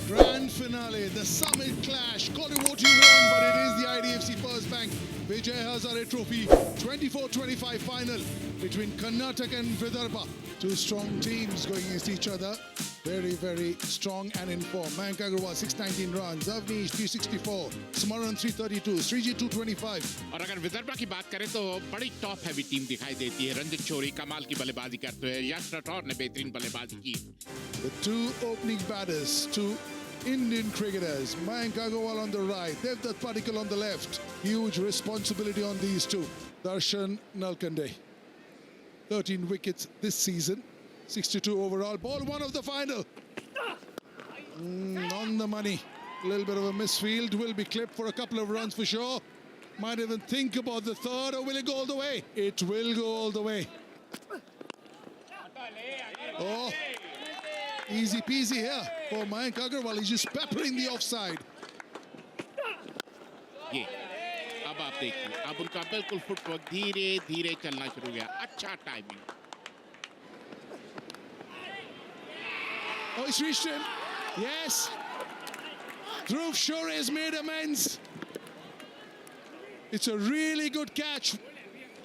Grand finale, the summit clash. Call it what you want, but it is the IDFC First Bank Vijay Hazare Trophy 24-25 final between Karnataka and Vidarbha. Two strong teams going against each other. Very, very strong and in form. Mayank Agarwal 619 runs, Avnish 364, Smaran 332, Sriji 225. और अगर विदर्भा की बात करें तो बड़ी top heavy team दिखाई देती है। रंजित शोरी कमाल की बल्लेबाजी करते हुए, यश राठौर ने बेहतरीन बल्लेबाजी की। The two opening batters, two Indian cricketers, Mayank Agarwal on the right, Devdutt Padikkal on the left. Huge responsibility on these two. Darshan Nalkande, 13 wickets this season, 62 overall. Ball one of the final. On the money. A little bit of a misfield. Will be clipped for a couple of runs for sure. Might even think about the third, or will it go all the way? It will go all the way. Oh. Easy peasy here for Mayank Agarwal. He's just peppering the offside. ये अब आप देखिए, अब उनका बिल्कुल footwork धीरे धीरे चलना शुरू हो गया। अच्छा timing. Oh, he's reached him. Yes. Dhruv Shore has made amends. It's a really good catch.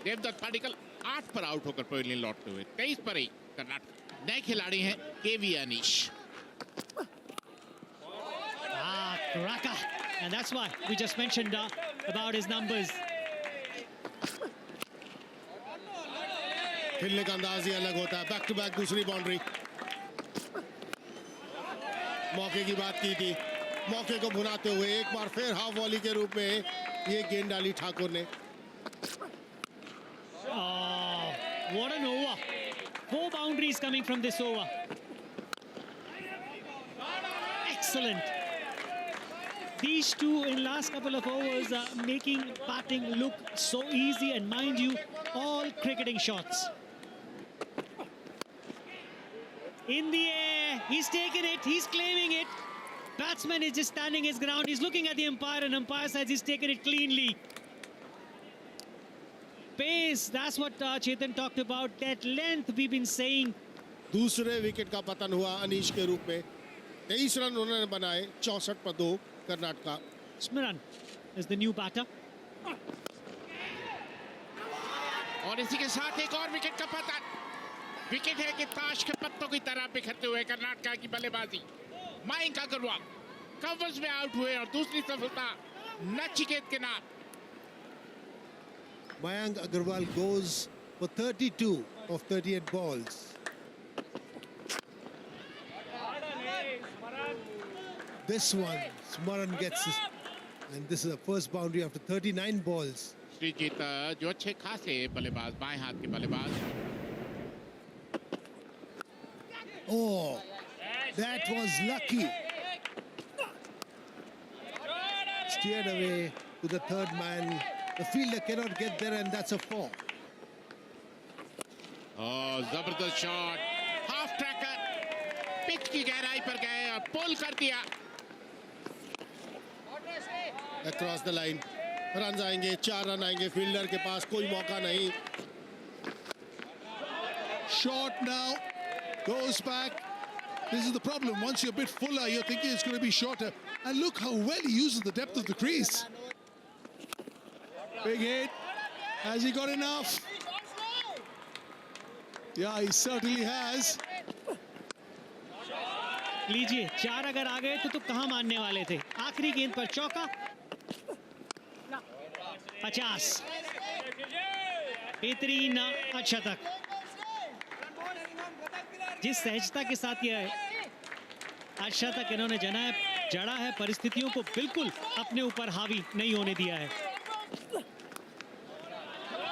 Devdutt Padikkal 8 पर आउट होकर पवेलियन लौटते हुए 23 पर ही कर्नाटक नए खिलाड़ी हैं केवी Anish. Raka, and that's why we just mentioned about his numbers. खेलने का अंदाज ही अलग होता है। बैक टू बैक दूसरी बाउंड्री। मौके की बात की थी, मौके को भुनाते हुए एक बार फिर हाफ वॉली के रूप में ये गेंद डाली ठाकुर ने। Oh, what an over! 4 boundaries coming from this over. Excellent. These two in last couple of overs are making batting look so easy, and mind you, all cricketing shots. In the air, he's taken it, he's claiming it. Batsman is just standing his ground. He's looking at the umpire, and umpire says he's taken it cleanly. Pace, that's what Chetan talked about. That length we've been saying. दूसरे wicket का पतन हुआ अनीश के रूप में। 23 run उन्होंने बनाए, 64 पर 2 Karnataka. Smaran is the new batter. और इसी के साथ एक और विकेट का पतन। विकेट है कि ताश के पत्तों की तरह बिखरते हुए कर्नाटका की बल्लेबाजी। मयंक अग्रवाल कवर्स में आउट हुए और दूसरी सफलता नचिकेत के नाम। Mayank Agarwal goes for 32 of 38 balls. This one, Smaran gets this, and this is the first boundary after 39 balls. Sreejith जो अच्छे खासे बल्लेबाज, बाएं हाथ के बल्लेबाज। Oh, that was lucky. Steered away to the third man. The fielder cannot get there, and that's a 4. और जबरदस्त शॉट, हाफ ट्रैकर, पिच की गहराई पर गए और पुल कर दिया। Across the line. रन आएंगे, 4 रन आएंगे। फील्डर के पास कोई मौका नहीं। Short now, goes back. This is the problem. Once you're a bit fuller, you're thinking it's going to be shorter. And look how well he uses the depth of the crease. Big hit. Has he got enough? Yeah, he certainly has. लीजिए, 4 अगर आ गए तो कहां मानने वाले थे। आखिरी गेंद पर चौका। 50 बेहतरीन अच्छा तक। जिस सहजता के साथ यह अच्छा तक इन्होंने जड़ा है, परिस्थितियों को बिल्कुल अपने ऊपर हावी नहीं होने दिया है।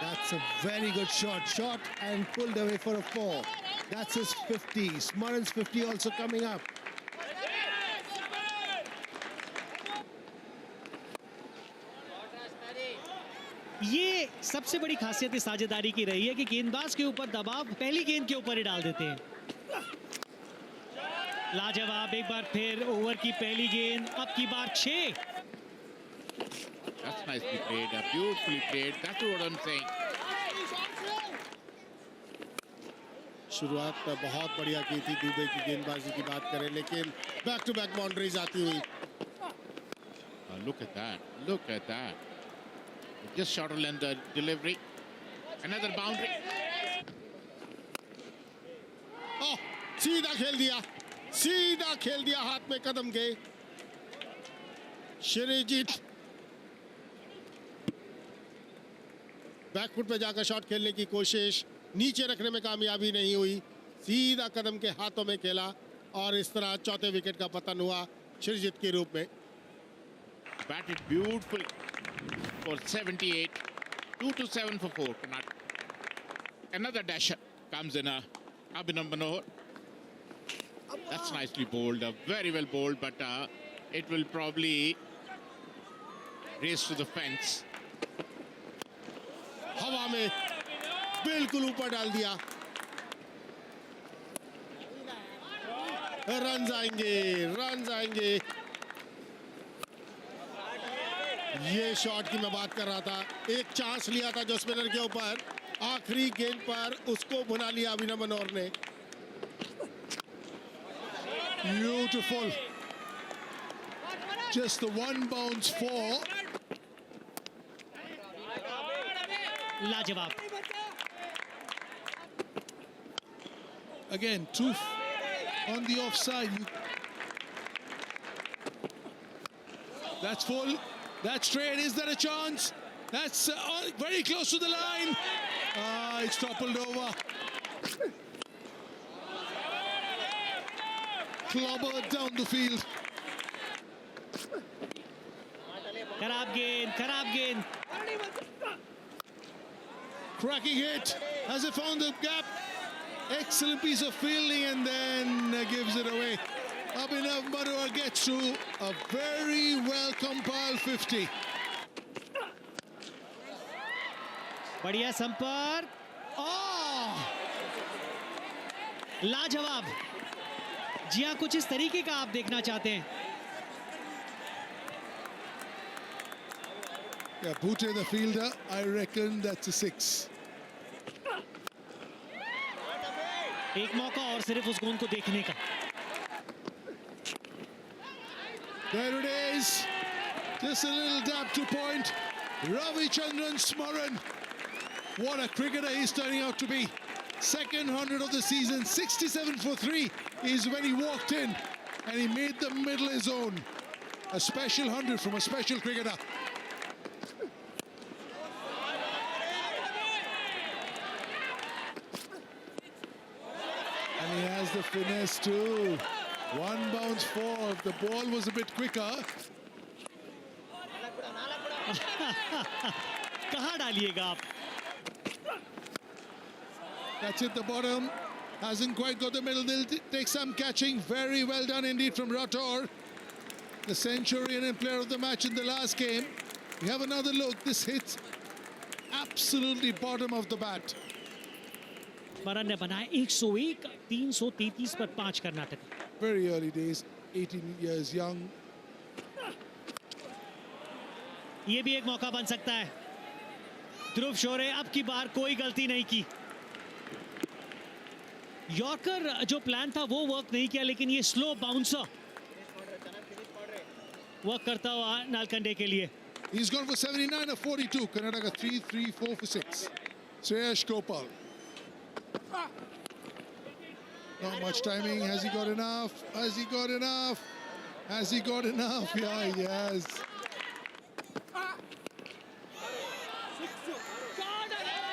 That's a very good shot. Shot and pulled away for a 4. That's his 50. Smaran's 50 also coming up. ये सबसे बड़ी खासियत इस साझेदारी की रही है कि गेंदबाज के ऊपर दबाव पहली गेंद के ऊपर ही डाल देते हैं। लाजवाब, एक बार फिर ओवर की पहली गेंद, अब की बार 6। That's nicely played, beautifully played. That's what I'm saying. शुरुआत बहुत बढ़िया की थी दुबे की गेंदबाजी की बात करें, लेकिन बैक टू बैक बाउंड्रीज आती हुई। Look at that. Look at that. Just shorter than the delivery. Another boundary. ओह, सीधा खेल दिया हाथ में कदम के श्रीजीत। बैकफुट पे जाकर शॉट खेलने की कोशिश, नीचे रखने में कामयाबी नहीं हुई, सीधा कदम के हाथों में खेला और इस तरह चौथे विकेट का पतन हुआ श्रीजीत के रूप में। Batted beautifully for 78. 2-7 for 4. Another dasher comes in. Abhinav Manohar. That's nicely bowled. Very well bowled, but it will probably race to the fence. हवा में बिल्कुल ऊपर डाल दिया। रन आएंगे। ये शॉट की मैं बात कर रहा था, एक चांस लिया था जो स्पिनर के ऊपर, आखिरी गेंद पर उसको भुना लिया अभिनव मनोहर ने। Beautiful. Just the one bounce four. लाजवाब। Again, two on the offside. That's full. That's straight. Is there a chance? That's very close to the line. It's toppled over. Clobbered down the field. खराब गेंद। Cracking hit. Has it found the gap? Excellent piece of fielding and then gives it away. Abhinav Manohar gets to a very well compiled 50. बढ़िया संपर्क। लाजवाब। जी हाँ, कुछ इस तरीके का आप देखना चाहते हैं। Yeah, Bhute the fielder, I reckon that's a 6. एक मौका और सिर्फ उस गेंद को देखने का। There it is. Just a little dab to point. Ravichandran Smaran. What a cricketer he's turning out to be. Second 100 of the season, 67 for 3 is when he walked in and he made the middle his own. A special 100 from a special cricketer. And he has the finesse too. One bounce four. If the ball was a bit quicker. कहाँ डालिएगा आप? That's it, the bottom. Hasn't quite got the middle. They'll take some catching. Very well done indeed from Rathore, the Centurion and player of the match in the last game. We have another look. This hits absolutely bottom of the bat. स्मरण ने बनाया 101, 333 पर 5 Karnataka. Very early days, 18 years young. ये भी एक मौका बन सकता है। ध्रुव शोरे अब की बार कोई गलती नहीं की। यॉर्कर जो प्लान था वो वर्क नहीं किया, लेकिन ये स्लो बाउंसर वर्क करता हुआ नालकंडे के लिए। He's gone for 79 or 42. Karnataka 3, 3, 4 for 6. Sreyash Gopal. Not much timing. Has he got enough? Has he got enough? Has he got enough? Yeah, he has.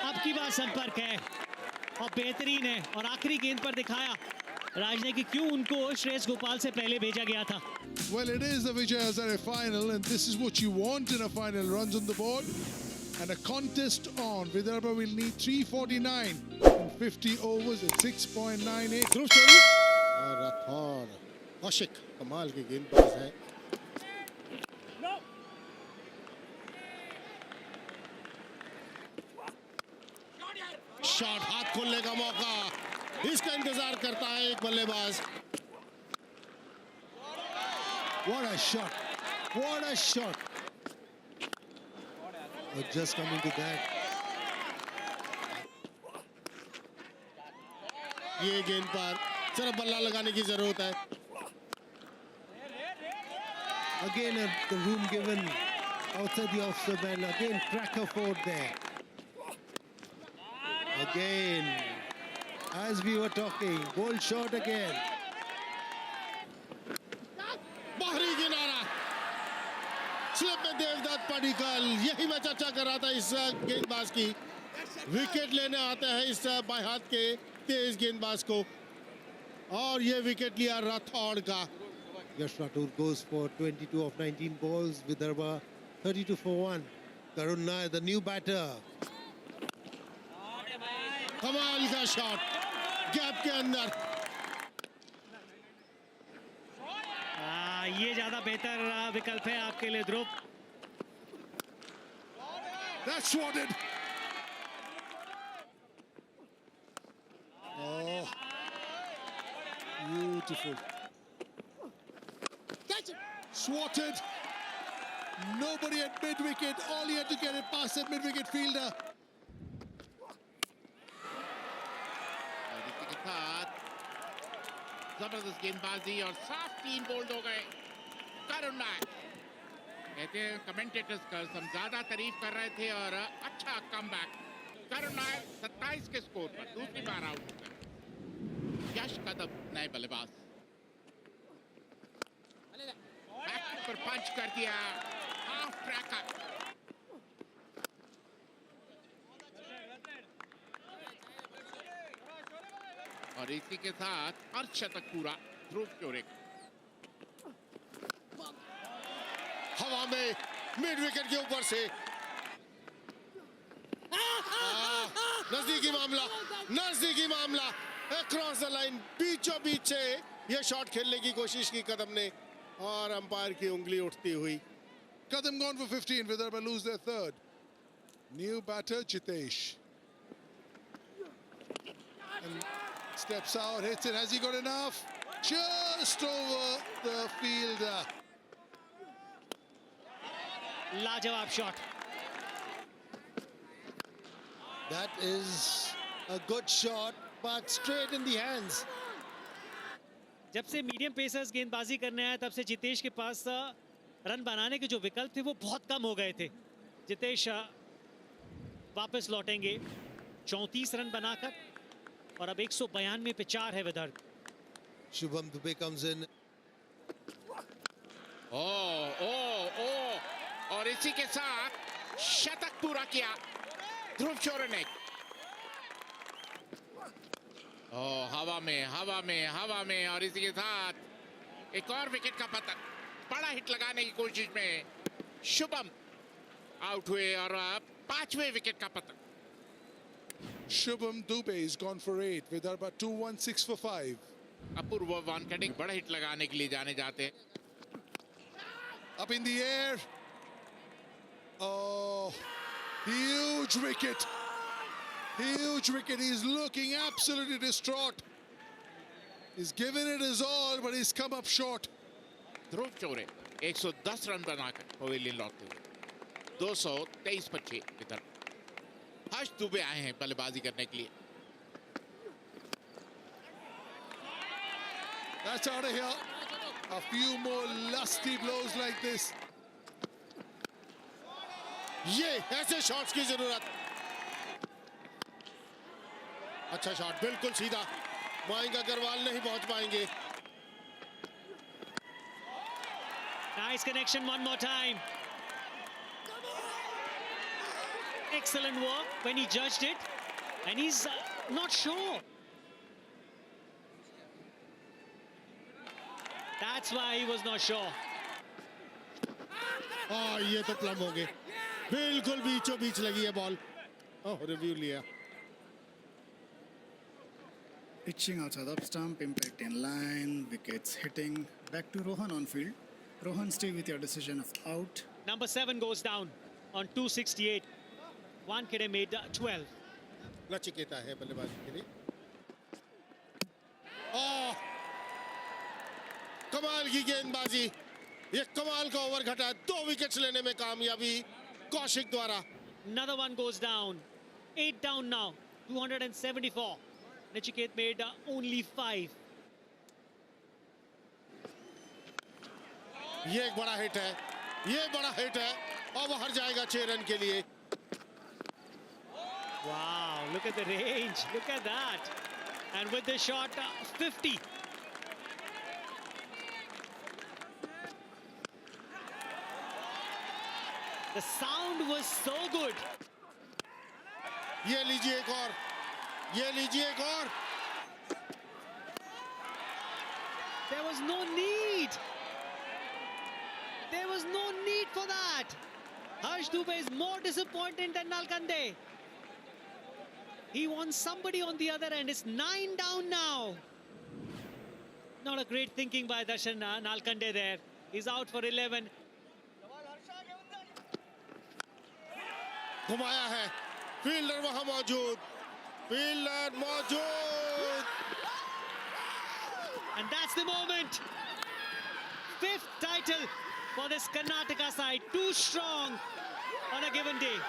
अब की बार संपर्क है और बेहतरीन है, और आखिरी गेंद पर दिखाया राज ने कि क्यों उनको श्रेयस गोपाल से पहले भेजा गया था। Well, it is the Vijay Hazare final, and this is what you want in a final. Runs on the board and a contest on. Vidarbha will need 349 in 50 overs at 6.98. ध्रुव शोरे और राठौर, कौशिक कमाल के गेंदबाज है। शॉट, हाथ खोलने का मौका, इसका इंतजार करता है एक बल्लेबाज। What a shot! What a shot! Just coming to that. ये गेंद पर सिर्फ बल्ला लगाने की जरूरत है. Again, the room given outside the off man. Again, cracker forward there. Again, as we were talking, goal shot again. बाहरी किनारा. स्लिप में देवदत्त पडिक्कल. यही मैं चर्चा कर रहा था इस गेंदबाज की. विकेट लेने आता है इस बाएं हाथ के तेज गेंदबाज को. और ये विकेट लिया राठौड़ का. Yash Rathore goes for 22 of 19 balls. Vidarbha 32 for 1. Karun Nair, the new batter. कमाल का शॉट गैप के अंदर. ये ज्यादा बेहतर विकल्प है आपके लिए ध्रुव. That's swatted. Oh, beautiful. Swatted. Nobody at mid wicket. All he had to get it past that mid wicket fielder. और इसी के साथ जबरदस्त गेंदबाजी और साफ 3 बोल्ड हो गए. करुण नायर कहते हैं कमेंटेटर्स का हम ज्यादा तारीफ कर रहे थे और अच्छा कमबैक. करुण नायर 27 के स्कोर पर दूसरी बार आउट होता है. यश कदम नए बल्लेबाज. बैक पर पंच कर दिया. Half tracker. और इसी के साथ अर्धशतक पूरा ध्रुव चोरे. हवा में मिड विकेट के ऊपर से. नजदीकी मामला. नजदीकी मामला. Across the line. बीचों बीच से ये शॉट खेलने की कोशिश की कदम ने और अंपायर की उंगली उठती हुई. Kadam gone for 15. Vidarbha lose their third. New batter Jitesh. And steps out, hits it. Has he got enough? Just over the fielder. लाजवाब shot. That is a good shot, but straight in the hands. जब से medium pacers गेंदबाजी करने आए तब से जितेश के पास run बनाने के जो विकल्प थे वो बहुत कम हो गए थे. जितेश वापस लौटेंगे 34 रन बनाकर और अब 192 पे 4 है Vidarbha. Shubham Dubey comes in. ओ और इसी के साथ शतक पूरा किया ध्रुव चोरे ने. हवा में और इसी के साथ एक और विकेट का पतन. बड़ा हिट लगाने की कोशिश में शुभम आउट हुए और 5वें विकेट का पतन. Shubham Dubey is gone for 8. Vidarbha 2-1-6 for 5. अपूर्व वानखेड़े बड़ा हिट लगाने के लिए जाने जाते हैं. Up in the air. Oh, huge wicket. Huge wicket. He's looking absolutely distraught. He's given it his all, but he's come up short. ध्रुव चोरे 110 run बनाकर pavilion लौटते हुए. 223 पर 6 इधर. हर्ष दुबे आए हैं बल्लेबाजी करने के लिए. That's out of here. A few more lusty blows like this. ये ऐसे शॉट्स की जरूरत. अच्छा शॉट. बिल्कुल सीधा. मयंक अग्रवाल नहीं पहुंच पाएंगे. Nice connection one more time. Excellent work when he judged it, and he's not sure. That's why he was not sure. ये तो प्लम हो गए. बिल्कुल बीचों बीच लगी है बॉल. रिव्यू लिया. Pitching outside off stump, impact in line, wickets hitting. Back to Rohan on field. Rohan, stay with your decision of out. Number 7 goes down on 268. Wankhede made 12. Nachiketa है बल्लेबाजी के लिए. कमाल की गेंदबाजी. ये कमाल का ओवर घटा. 2 विकेट्स लेने में कामयाबी कौशिक द्वारा. Another one goes down. 8 down now. 274. Nachiket made only 5. ये एक बड़ा हिट है, ये बड़ा हिट है और वो हट जाएगा 6 रन के लिए। Wow, look at the range. Look at that. And with the shot, 50. The sound was so good. ये लीजिए एक और, ये लीजिए एक और। There was no need. There was no need for that. Harsh Dubey is more disappointed than Nalkande. He wants somebody on the other end. It's 9 down now. Not a great thinking by Darshan Nalkande there. He's out for 11. घुमाया है, fielder वहां मौजूद, fielder मौजूद। And that's the moment. 5th title for this Karnataka side. Too strong on a given day.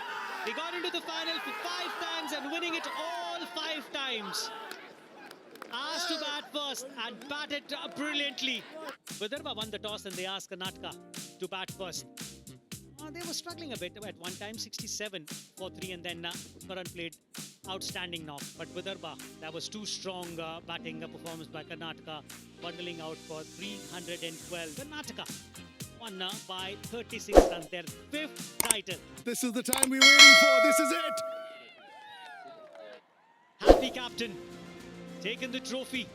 They got into the final for 5 times and winning it all 5 times. Asked to bat first and batted brilliantly. Vidarbha won the toss and they asked Karnataka to bat first. They were struggling a bit at one time, 67 for 3, and then Karan played outstanding knock. But Vidarbha, that was too strong batting performance by Karnataka, bundling out for 312. Karnataka won by 36 runs, their 5th title. This is the time we're waiting for. This is it. Happy captain, taken the trophy.